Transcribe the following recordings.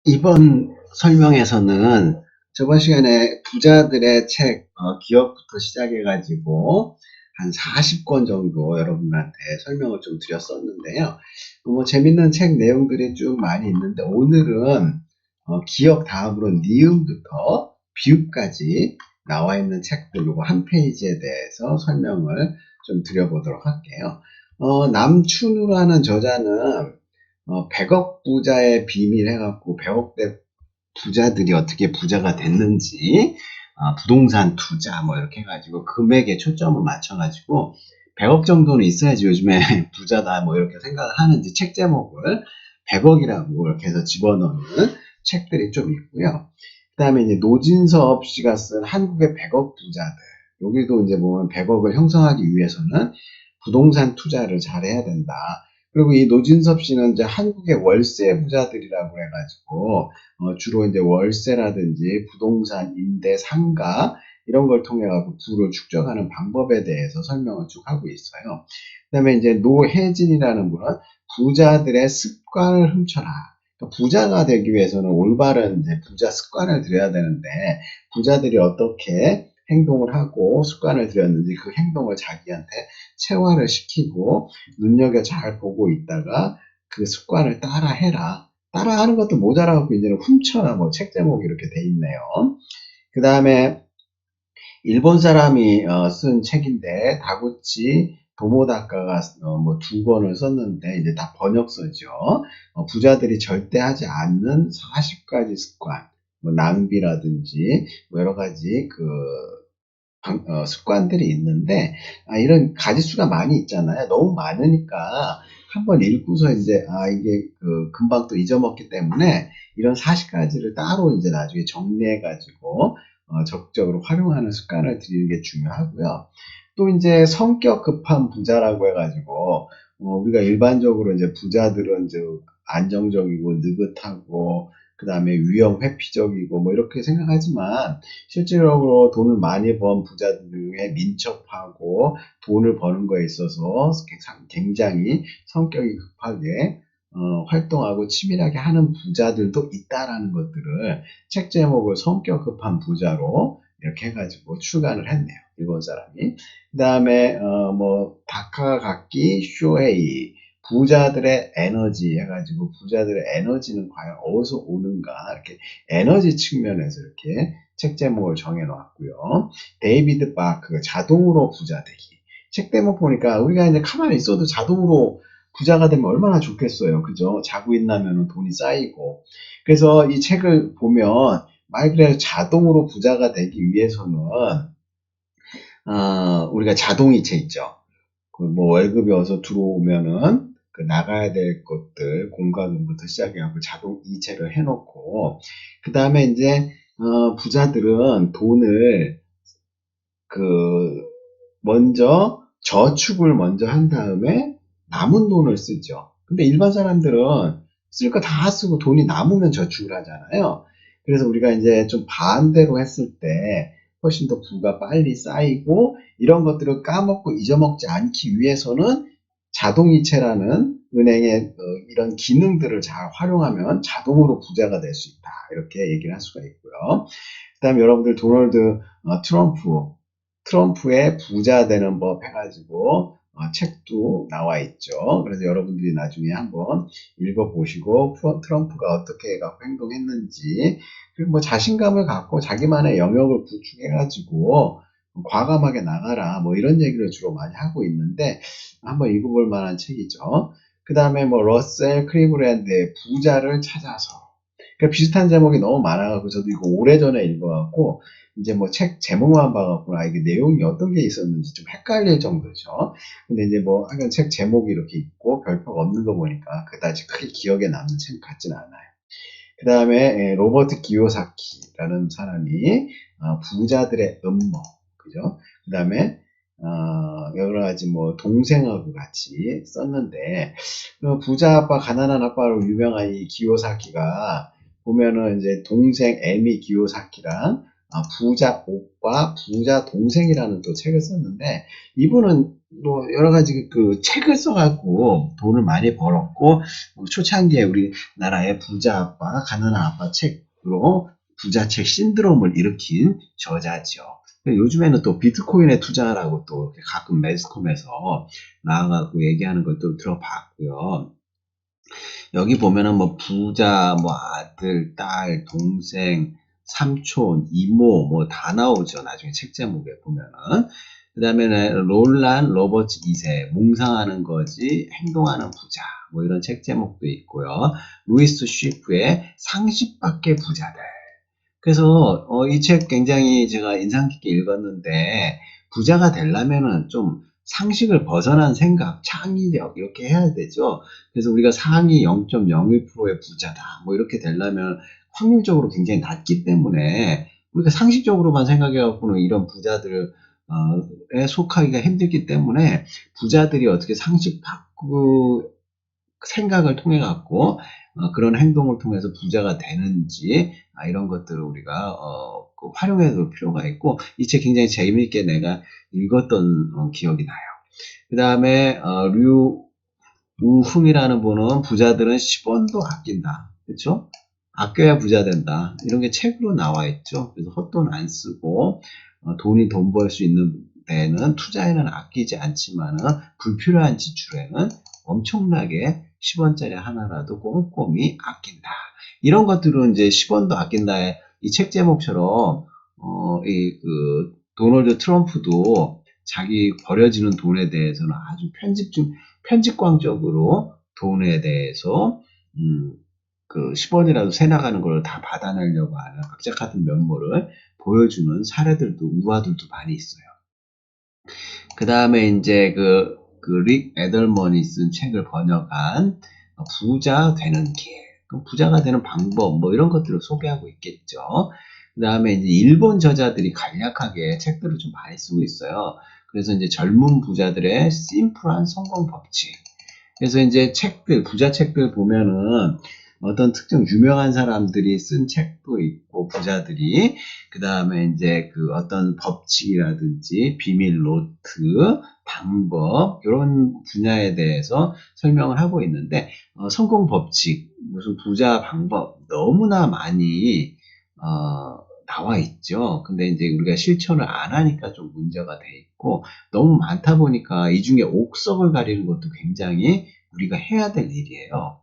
이번 설명에서는 저번 시간에 부자들의 책, 기억부터 시작해가지고 한 40권 정도 여러분들한테 설명을 좀 드렸었는데요. 뭐 재밌는 책 내용들이 쭉 많이 있는데 오늘은 기억 다음으로 니은부터 비읍까지 나와 있는 책들 요거 한 페이지에 대해서 설명을 좀 드려보도록 할게요. 남춘우라는 저자는 100억 부자의 비밀 해갖고 100억대 부자들이 어떻게 부자가 됐는지 부동산 투자 뭐 이렇게 해가지고 금액에 초점을 맞춰가지고 100억 정도는 있어야지 요즘에 부자다 뭐 이렇게 생각을 하는지 책 제목을 100억이라고 이렇게 해서 집어넣는 책들이 좀 있고요. 그 다음에 이제 노진섭 씨가 쓴 한국의 100억 부자들. 여기도 이제 보면 100억을 형성하기 위해서는 부동산 투자를 잘해야 된다. 그리고 이 노진섭 씨는 이제 한국의 월세 부자들이라고 해가지고 주로 이제 월세라든지 부동산, 임대, 상가 이런 걸 통해 가지고 부를 축적하는 방법에 대해서 설명을 쭉 하고 있어요. 그다음에 이제 노혜진이라는 분은 부자들의 습관을 훔쳐라. 그러니까 부자가 되기 위해서는 올바른 이제 부자 습관을 들여야 되는데 부자들이 어떻게 행동을 하고 습관을 들였는지 그 행동을 자기한테 체화를 시키고 눈여겨 잘 보고 있다가 그 습관을 따라 해라. 따라하는 것도 모자라고 이제는 훔쳐라. 뭐 책 제목이 이렇게 돼 있네요. 그 다음에 일본 사람이 쓴 책인데 다구치 도모다카가 뭐 2권을 썼는데 이제 다 번역서죠. 부자들이 절대 하지 않는 40가지 습관, 뭐 낭비라든지 뭐 여러 가지 그 습관들이 있는데 이런 가지수가 많이 있잖아요. 너무 많으니까 한번 읽고서 이제 이게 금방 또 잊어먹기 때문에 이런 40가지를 따로 이제 나중에 정리해 가지고 적극적으로 활용하는 습관을 들이는 게 중요하고요. 또 이제 성격 급한 부자라고 해가지고 우리가 일반적으로 이제 부자들은 이제 안정적이고 느긋하고 그 다음에 위험 회피적이고 뭐 이렇게 생각하지만 실질적으로 돈을 많이 번 부자들 중에 민첩하고 돈을 버는 거에 있어서 굉장히 성격이 급하게 활동하고 치밀하게 하는 부자들도 있다라는 것들을 책 제목을 성격 급한 부자로 이렇게 해가지고 출간을 했네요. 일본 사람이. 그 다음에 뭐 다카가키 쇼헤이 부자들의 에너지 해가지고 부자들의 에너지는 과연 어디서 오는가 이렇게 에너지 측면에서 이렇게 책 제목을 정해놓았고요. 데이비드 바크 자동으로 부자 되기. 책 제목 보니까 우리가 이제 가만히 있어도 자동으로 부자가 되면 얼마나 좋겠어요. 그죠? 자고 있나면 돈이 쌓이고. 그래서 이 책을 보면 말 그대로 자동으로 부자가 되기 위해서는 우리가 자동이체 있죠. 뭐 월급이 어서 들어오면은 그 나가야 될 것들 공과금부터 시작해갖고 자동 이체를 해놓고 그 다음에 이제 부자들은 돈을 그 먼저 저축을 먼저 한 다음에 남은 돈을 쓰죠. 근데 일반 사람들은 쓸 거 다 쓰고 돈이 남으면 저축을 하잖아요. 그래서 우리가 이제 좀 반대로 했을 때 훨씬 더 부가 빨리 쌓이고 이런 것들을 까먹고 잊어먹지 않기 위해서는 자동이체라는 은행의 이런 기능들을 잘 활용하면 자동으로 부자가 될 수 있다. 이렇게 얘기를 할 수가 있고요. 그다음에 여러분들 도널드 트럼프의 부자 되는 법 해가지고 책도 나와 있죠. 그래서 여러분들이 나중에 한번 읽어보시고 트럼프가 어떻게 해갖고 행동했는지 그리고 뭐 자신감을 갖고 자기만의 영역을 구축해가지고 과감하게 나가라 뭐 이런 얘기를 주로 많이 하고 있는데 한번 읽어볼 만한 책이죠. 그 다음에 뭐 러셀 크리브랜드의 부자를 찾아서 그러니까 비슷한 제목이 너무 많아갖고 저도 이거 오래전에 읽어갖고 이제 뭐 책 제목만 봐갖고 이게 내용이 어떤 게 있었는지 좀 헷갈릴 정도죠. 근데 이제 뭐 하여간 책 제목이 이렇게 있고 별표가 없는 거 보니까 그다지 크게 기억에 남는 책 같지는 않아요. 그 다음에 로버트 기요사키라는 사람이 부자들의 음모, 그죠? 그 다음에 여러 가지 뭐 동생하고 같이 썼는데 부자 아빠 가난한 아빠로 유명한 이 기요사키가 보면은 이제 동생 에미 기요사키랑 부자 오빠 부자 동생이라는 또 책을 썼는데 이분은 뭐 여러 가지 그 책을 써갖고 돈을 많이 벌었고 초창기에 우리나라의 부자 아빠, 가난한 아빠 책으로 부자책 신드롬을 일으킨 저자죠. 요즘에는 또 비트코인에 투자라고 또 가끔 매스컴에서 나와갖고 얘기하는 것도 들어봤고요. 여기 보면은 뭐 부자, 뭐 아들, 딸, 동생, 삼촌, 이모 뭐 다 나오죠. 나중에 책 제목에 보면은. 그 다음에는 롤란 로버츠 2세 몽상하는 거지 행동하는 부자 뭐 이런 책 제목도 있고요. 루이스 쉬프의 상식 밖의 부자들. 그래서 이 책 굉장히 제가 인상 깊게 읽었는데 부자가 되려면은 좀 상식을 벗어난 생각, 창의력 이렇게 해야 되죠. 그래서 우리가 상위 0.01%의 부자다 뭐 이렇게 되려면 확률적으로 굉장히 낮기 때문에 우리가 상식적으로만 생각해 갖고는 이런 부자들에 속하기가 힘들기 때문에 부자들이 어떻게 상식 밖의 생각을 통해 갖고 그런 행동을 통해서 부자가 되는지 이런 것들을 우리가 그 활용해 볼 필요가 있고 이 책 굉장히 재미있게 내가 읽었던 기억이 나요. 그 다음에 류우흥이라는 분은 부자들은 10원도 아낀다. 그렇죠? 아껴야 부자 된다. 이런 게 책으로 나와 있죠. 그래서 헛돈 안 쓰고 돈이 돈 벌 수 있는 데는 투자에는 아끼지 않지만은 불필요한 지출에는 엄청나게 10원짜리 하나라도 꼼꼼히 아낀다. 이런 것들은 이제 10원도 아낀다의 이 책 제목처럼 도널드 트럼프도 자기 버려지는 돈에 대해서는 아주 편집광적으로 돈에 대해서 그 10원이라도 새 나가는 걸 다 받아내려고 하는 각자 같은 면모를 보여주는 사례들도 우화들도 많이 있어요. 그 다음에 이제 릭 에덜먼이 쓴 책을 번역한 부자 되는 길, 부자가 되는 방법 뭐 이런 것들을 소개하고 있겠죠. 그 다음에 이제 일본 저자들이 간략하게 책들을 좀 많이 쓰고 있어요. 그래서 이제 젊은 부자들의 심플한 성공 법칙. 그래서 이제 책들, 부자 책들 보면은 어떤 특정 유명한 사람들이 쓴 책도 있고 부자들이 그 다음에 이제 그 어떤 법칙이라든지 비밀 노트, 방법 이런 분야에 대해서 설명을 하고 있는데 성공 법칙, 무슨 부자 방법 너무나 많이 나와 있죠. 근데 이제 우리가 실천을 안 하니까 좀 문제가 돼 있고 너무 많다 보니까 이 중에 옥석을 가리는 것도 굉장히 우리가 해야 될 일이에요.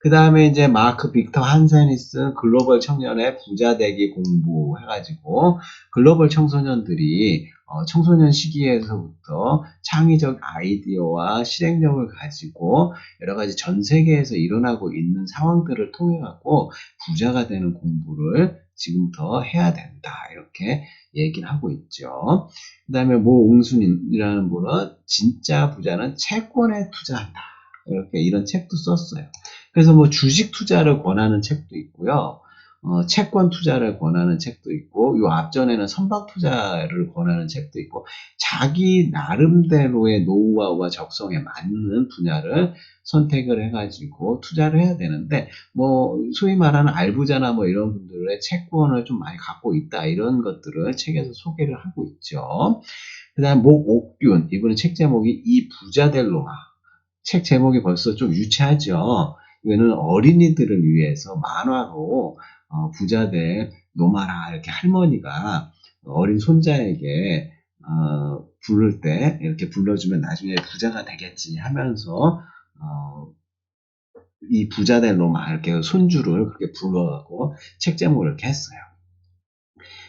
그 다음에 이제 마크 빅터 한센이 쓴 글로벌 청년의 부자 되기 공부 해가지고 글로벌 청소년들이 청소년 시기에서부터 창의적 아이디어와 실행력을 가지고 여러 가지 전 세계에서 일어나고 있는 상황들을 통해 갖고 부자가 되는 공부를 지금부터 해야 된다 이렇게 얘기를 하고 있죠. 그 다음에 모 웅순이라는 분은 진짜 부자는 채권에 투자한다 이렇게 이런 책도 썼어요. 그래서 뭐 주식 투자를 권하는 책도 있고요. 채권 투자를 권하는 책도 있고, 요 앞전에는 선박 투자를 권하는 책도 있고, 자기 나름대로의 노하우와 적성에 맞는 분야를 선택을 해가지고 투자를 해야 되는데, 뭐, 소위 말하는 알부자나 뭐 이런 분들의 채권을 좀 많이 갖고 있다, 이런 것들을 책에서 소개를 하고 있죠. 그 다음, 옥균, 이분의 책 제목이 이 부자 될 로마. 책 제목이 벌써 좀 유치하죠. 이거는 어린이들을 위해서 만화로 부자될 노마라 이렇게 할머니가 어린 손자에게 부를 때 이렇게 불러주면 나중에 부자가 되겠지 하면서 이 부자될 노마 이렇게 손주를 그렇게 불러가고 책 제목을 이렇게 했어요.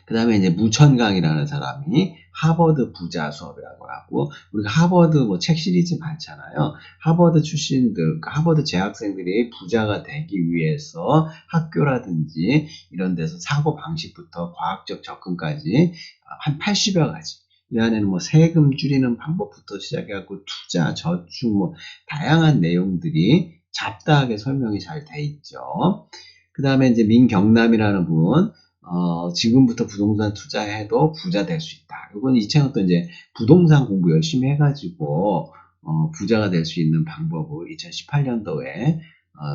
그 다음에 이제 무천강이라는 사람이 하버드 부자 수업이라고 하고, 우리가 하버드 뭐 책 시리즈 많잖아요. 하버드 출신들, 그러니까 하버드 재학생들이 부자가 되기 위해서 학교라든지 이런 데서 사고 방식부터 과학적 접근까지 한 80여 가지. 이 안에는 뭐 세금 줄이는 방법부터 시작해갖고 투자, 저축, 뭐 다양한 내용들이 잡다하게 설명이 잘 돼 있죠. 그 다음에 이제 민경남이라는 분, 지금부터 부동산 투자해도 부자 될 수 있다. 이건 이 책은 또 이제 부동산 공부 열심히 해가지고, 부자가 될 수 있는 방법을 2018년도에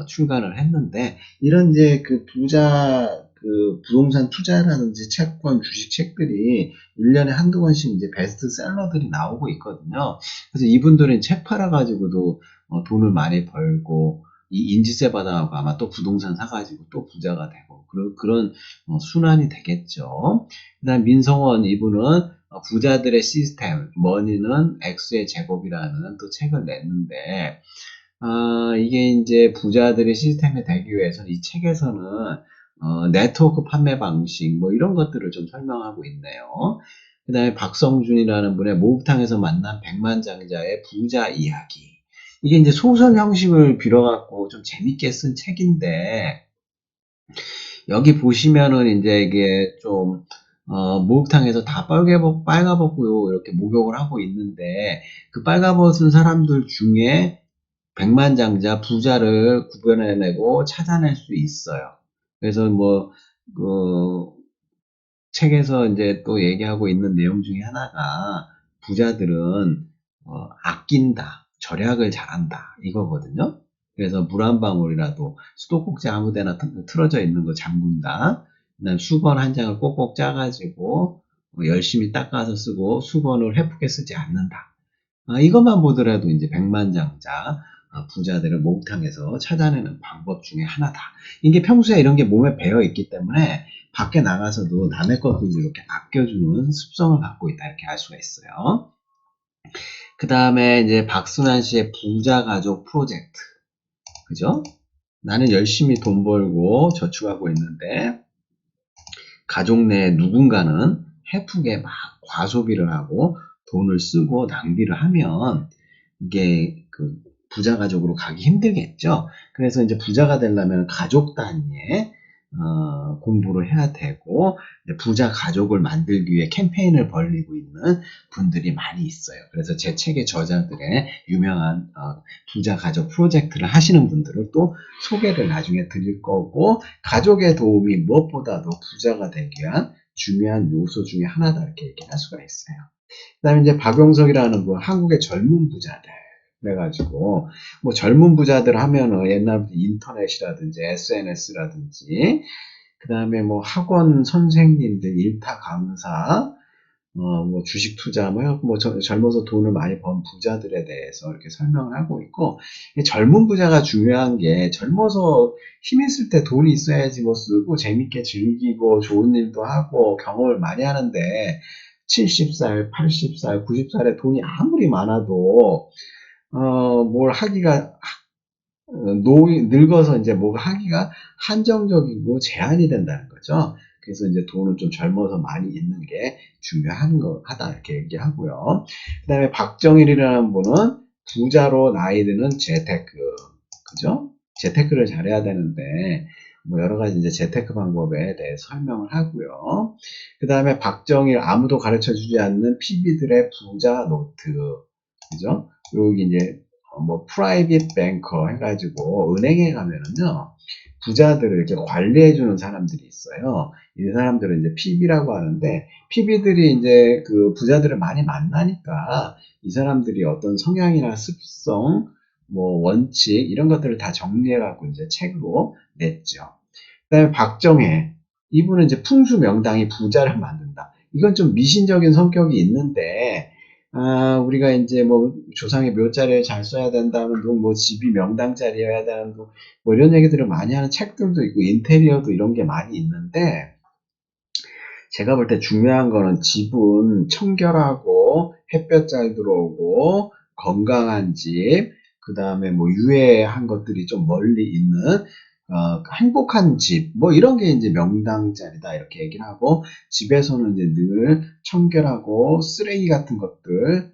출간을 했는데, 이런 이제 그 부자 그 부동산 투자라든지 채권, 주식 책들이 1년에 한두 권씩 이제 베스트셀러들이 나오고 있거든요. 그래서 이분들은 책 팔아가지고도 돈을 많이 벌고, 이 인지세 받아가고 아마 또 부동산 사가지고 또 부자가 되고, 그런 순환이 되겠죠. 그 다음 민성원 이분은 부자들의 시스템, 머니는 X의 제곱이라는 또 책을 냈는데, 이게 이제 부자들의 시스템이 되기 위해서는 이 책에서는 네트워크 판매 방식 뭐 이런 것들을 좀 설명하고 있네요. 그 다음에 박성준이라는 분의 목욕탕에서 만난 백만장자의 부자 이야기. 이게 이제 소설 형식을 빌어갖고 좀 재밌게 쓴 책인데, 여기 보시면은 이제 이게 좀 목욕탕에서 다 빨가벗고 이렇게 목욕을 하고 있는데, 그 빨가벗은 사람들 중에 백만장자 부자를 구별해내고 찾아낼 수 있어요. 그래서 뭐, 그, 책에서 이제 또 얘기하고 있는 내용 중에 하나가 부자들은 아낀다, 절약을 잘한다 이거거든요. 그래서 물 한 방울이라도 수도꼭지 아무데나 틀어져 있는 거 잠근다. 그다음 수건 한 장을 꼭꼭 짜가지고 열심히 닦아서 쓰고 수건을 헤프게 쓰지 않는다. 이것만 보더라도 이제 백만장자 부자들을 목욕탕에서 찾아내는 방법 중에 하나다. 이게 평소에 이런 게 몸에 배어 있기 때문에 밖에 나가서도 남의 것들을 이렇게 아껴주는 습성을 갖고 있다 이렇게 알 수가 있어요. 그 다음에 이제 박순환 씨의 부자 가족 프로젝트, 그죠? 나는 열심히 돈 벌고 저축하고 있는데 가족 내 누군가는 헤프게 막 과소비를 하고 돈을 쓰고 낭비를 하면 이게 그 부자 가족으로 가기 힘들겠죠. 그래서 이제 부자가 되려면 가족 단위의 공부를 해야 되고 부자 가족을 만들기 위해 캠페인을 벌이고 있는 분들이 많이 있어요. 그래서 제 책의 저자들의 유명한 부자 가족 프로젝트를 하시는 분들을 또 소개를 나중에 드릴 거고, 가족의 도움이 무엇보다도 부자가 되기 위한 중요한 요소 중에 하나다 이렇게 얘기할 수가 있어요. 그 다음에 이제 박용석이라는 분, 한국의 젊은 부자들. 그래가지고, 뭐 젊은 부자들 하면은 옛날부터 인터넷이라든지 SNS라든지, 그 다음에 뭐 학원 선생님들, 일타 강사, 뭐 주식 투자, 뭐 젊어서 돈을 많이 번 부자들에 대해서 이렇게 설명을 하고 있고, 젊은 부자가 중요한 게 젊어서 힘 있을 때 돈이 있어야지 뭐 쓰고 재밌게 즐기고 좋은 일도 하고 경험을 많이 하는데 70살, 80살, 90살에 돈이 아무리 많아도 뭘 하기가 늙어서 이제 뭐가 하기가 한정적이고 제한이 된다는 거죠. 그래서 이제 돈은 좀 젊어서 많이 있는 게 중요한 하다 이렇게 얘기하고요. 그 다음에 박정일이라는 분은 부자로 나이 드는 재테크, 그죠? 재테크를 잘해야 되는데 뭐 여러 가지 이제 재테크 방법에 대해 설명을 하고요. 그 다음에 박정일 아무도 가르쳐 주지 않는 PB들의 부자 노트, 그죠? 여기 이제 뭐 프라이빗 뱅커 해가지고 은행에 가면은요 부자들을 이렇게 관리해주는 사람들이 있어요. 이 사람들은 이제 PB라고 하는데, PB들이 이제 그 부자들을 많이 만나니까 이 사람들이 어떤 성향이나 습성, 뭐 원칙 이런 것들을 다 정리해갖고 이제 책으로 냈죠. 그다음에 박정혜, 이분은 이제 풍수명당이 부자를 만든다. 이건 좀 미신적인 성격이 있는데, 우리가 이제 뭐 조상의 묘자리를 잘 써야 된다는 둥, 뭐 집이 명당자리여야 되는 둥, 뭐 이런 얘기들을 많이 하는 책들도 있고 인테리어도 이런 게 많이 있는데, 제가 볼 때 중요한 거는 집은 청결하고 햇볕 잘 들어오고 건강한 집, 그 다음에 뭐 유해한 것들이 좀 멀리 있는 행복한 집, 뭐 이런 게 이제 명당자리다 이렇게 얘기를 하고, 집에서는 이제 늘 청결하고 쓰레기 같은 것들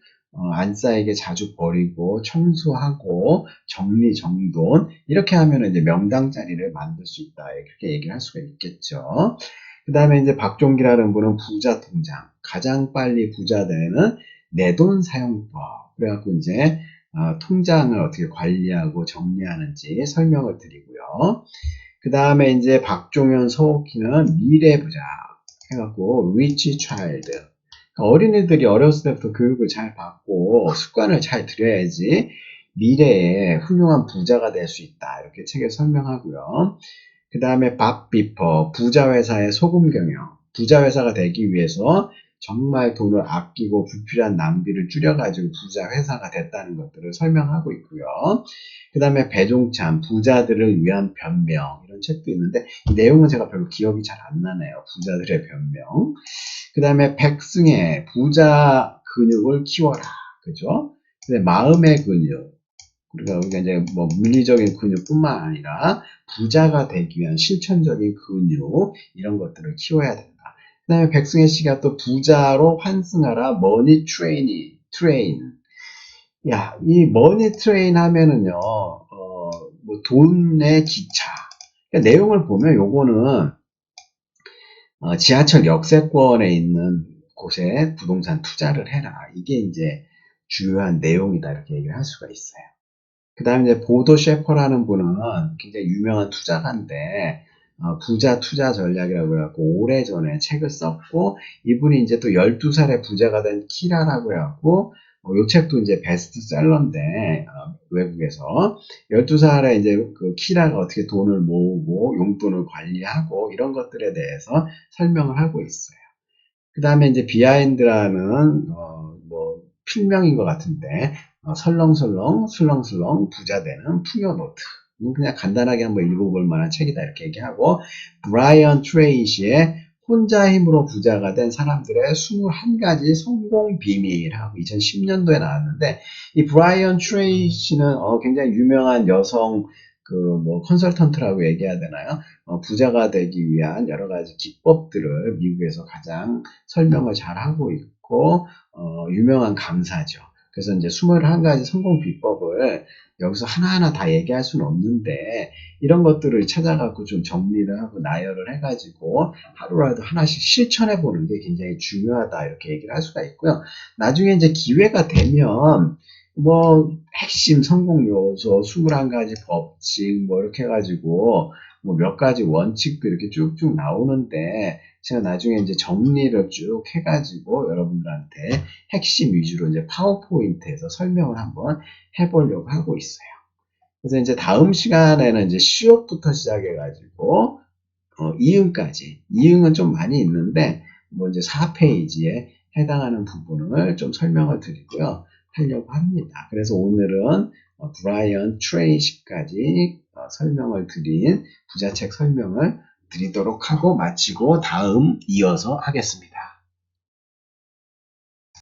안 쌓이게 자주 버리고 청소하고 정리정돈 이렇게 하면 이제 명당자리를 만들 수 있다 이렇게 얘기를 할 수가 있겠죠. 그 다음에 이제 박종기라는 분은 부자 통장, 가장 빨리 부자 되는 내돈 사용법. 그래갖고 이제 통장을 어떻게 관리하고 정리하는지 설명을 드리고요. 그 다음에 이제 박종현 서옥희는 미래 부자 해갖고 rich child. 그러니까 어린이들이 어렸을 때부터 교육을 잘 받고 습관을 잘 들여야지 미래에 훌륭한 부자가 될 수 있다. 이렇게 책에 설명하고요. 그 다음에 밥 비퍼, 부자 회사의 소금 경영. 부자 회사가 되기 위해서 정말 돈을 아끼고 불필요한 낭비를 줄여가지고 부자 회사가 됐다는 것들을 설명하고 있고요. 그 다음에 배종찬, 부자들을 위한 변명. 이런 책도 있는데, 이 내용은 제가 별로 기억이 잘 안 나네요. 부자들의 변명. 그 다음에 백승의 부자 근육을 키워라. 그죠? 근데 마음의 근육. 우리가 이제 뭐 물리적인 근육뿐만 아니라 부자가 되기 위한 실천적인 근육 이런 것들을 키워야 된다. 그 다음에 백승혜 씨가 또 부자로 환승하라 머니 트레인. 야, 이 머니 트레인 하면은요, 뭐 돈의 기차. 그러니까 내용을 보면 요거는 지하철 역세권에 있는 곳에 부동산 투자를 해라. 이게 이제 주요한 내용이다. 이렇게 얘기를 할 수가 있어요. 그 다음에 이제 보도 셰퍼라는 분은 굉장히 유명한 투자가인데, 부자 투자 전략이라고 해갖고, 오래전에 책을 썼고, 이분이 이제 또 12살에 부자가 된 키라라고 해갖고, 요 책도 이제 베스트셀러인데, 외국에서. 12살에 이제 그 키라가 어떻게 돈을 모으고, 용돈을 관리하고, 이런 것들에 대해서 설명을 하고 있어요. 그 다음에 이제 비하인드라는 뭐 필명인 것 같은데 설렁설렁 술렁술렁 부자 되는 풍요 노트. 그냥 간단하게 한번 읽어볼 만한 책이다 이렇게 얘기하고 브라이언 트레이시의 혼자 힘으로 부자가 된 사람들의 21가지 성공 비밀하고 2010년도에 나왔는데 이 브라이언 트레이시는 굉장히 유명한 여성 그 뭐 컨설턴트라고 얘기해야 되나요? 부자가 되기 위한 여러 가지 기법들을 미국에서 가장 설명을 잘 하고 있고 유명한 강사죠. 그래서 이제 21가지 성공 비법을 여기서 하나하나 다 얘기할 수는 없는데 이런 것들을 찾아갖고 좀 정리를 하고 나열을 해가지고 하루라도 하나씩 실천해 보는 게 굉장히 중요하다 이렇게 얘기를 할 수가 있고요. 나중에 이제 기회가 되면 뭐 핵심 성공 요소 21가지 법칙 뭐 이렇게 해가지고 뭐 몇 가지 원칙도 이렇게 쭉쭉 나오는데 제가 나중에 이제 정리를 쭉 해가지고 여러분들한테 핵심 위주로 이제 파워포인트에서 설명을 한번 해보려고 하고 있어요. 그래서 이제 다음 시간에는 이제 시옷부터 시작해가지고 이응까지. 이응은 좀 많이 있는데 뭐 이제 4페이지에 해당하는 부분을 좀 설명을 드리고요. 하려고 합니다. 그래서 오늘은 브라이언 트레이시까지 설명을 드린 부자책 설명을 드리도록 하고 마치고 다음 이어서 하겠습니다.